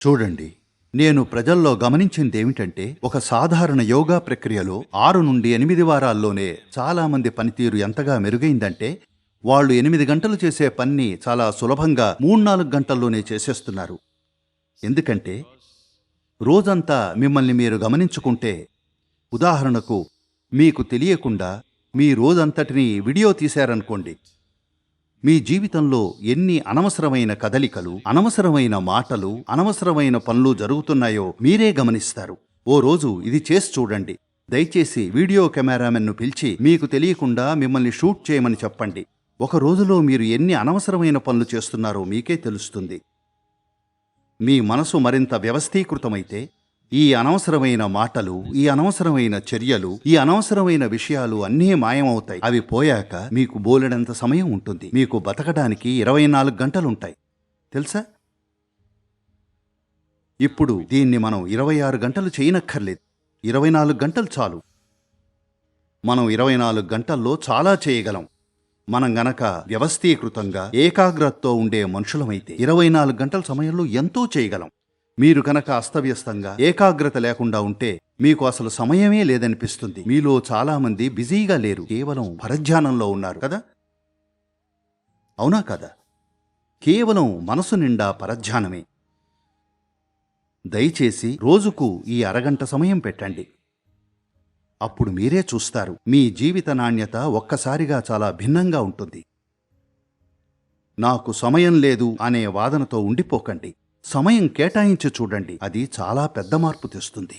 చూడండి, నేను ప్రజల్లో గమనించిందేమిటంటే, ఒక సాధారణ యోగా ప్రక్రియలో 6 నుండి 8 వారాల్లోనే చాలామంది పనితీరు ఎంతగా మెరుగైందంటే, వాళ్ళు 8 గంటలు చేసే పన్ని చాలా సులభంగా 3-4 గంటల్లోనే చేసేస్తున్నారు. ఎందుకంటే, రోజంతా మిమ్మల్ని మీరు గమనించుకుంటే, ఉదాహరణకు మీకు తెలియకుండా మీ రోజంతటినీ వీడియో తీశారనుకోండి, మీ జీవితంలో ఎన్ని అనవసరమైన కదలికలు, అనవసరమైన మాటలు, అనవసరమైన పనులు జరుగుతున్నాయో మీరే గమనిస్తారు. ఓ రోజు ఇది చేసి చూడండి. దయచేసి వీడియో కెమెరామెన్ను పిలిచి మీకు తెలియకుండా మిమ్మల్ని షూట్ చేయమని చెప్పండి. ఒక రోజులో మీరు ఎన్ని అనవసరమైన పనులు చేస్తున్నారో మీకే తెలుస్తుంది. మీ మనసు మరింత వ్యవస్థీకృతమైతే ఈ అనవసరమైన మాటలు, ఈ అనవసరమైన చర్యలు, ఈ అనవసరమైన విషయాలు అన్నీ మాయమవుతాయి. అవి పోయాక మీకు బోలెడంత సమయం ఉంటుంది. మీకు బతకడానికి 24 గంటలుంటాయి. తెలుసా? ఇప్పుడు దీన్ని మనం 26 గంటలు చేయనక్కర్లేదు. 24 గంటలు చాలు. మనం 24 గంటల్లో చాలా చేయగలం. మనం గనక వ్యవస్థీకృతంగా ఏకాగ్రతతో ఉండే మనుషులమైతే 24 గంటల సమయంలో ఎంతో చేయగలం. మీరు కనుక అస్తవ్యస్తంగా ఏకాగ్రత లేకుండా ఉంటే మీకు అసలు సమయమే లేదనిపిస్తుంది. మీలో చాలామంది బిజీగా లేరు, కేవలం పరధ్యానంలో ఉన్నారు కదా? అవునా కదా? కేవలం మనసు నిండా పరధ్యానమే. దయచేసి రోజుకు ఈ అరగంట సమయం పెట్టండి. అప్పుడు మీరే చూస్తారు, మీ జీవిత నాణ్యత ఒక్కసారిగా చాలా భిన్నంగా ఉంటుంది. నాకు సమయం లేదు అనే వాదనతో ఉండిపోకండి. సమయం కేటాయించి చూడండి. అది చాలా పెద్ద మార్పు తెస్తుంది.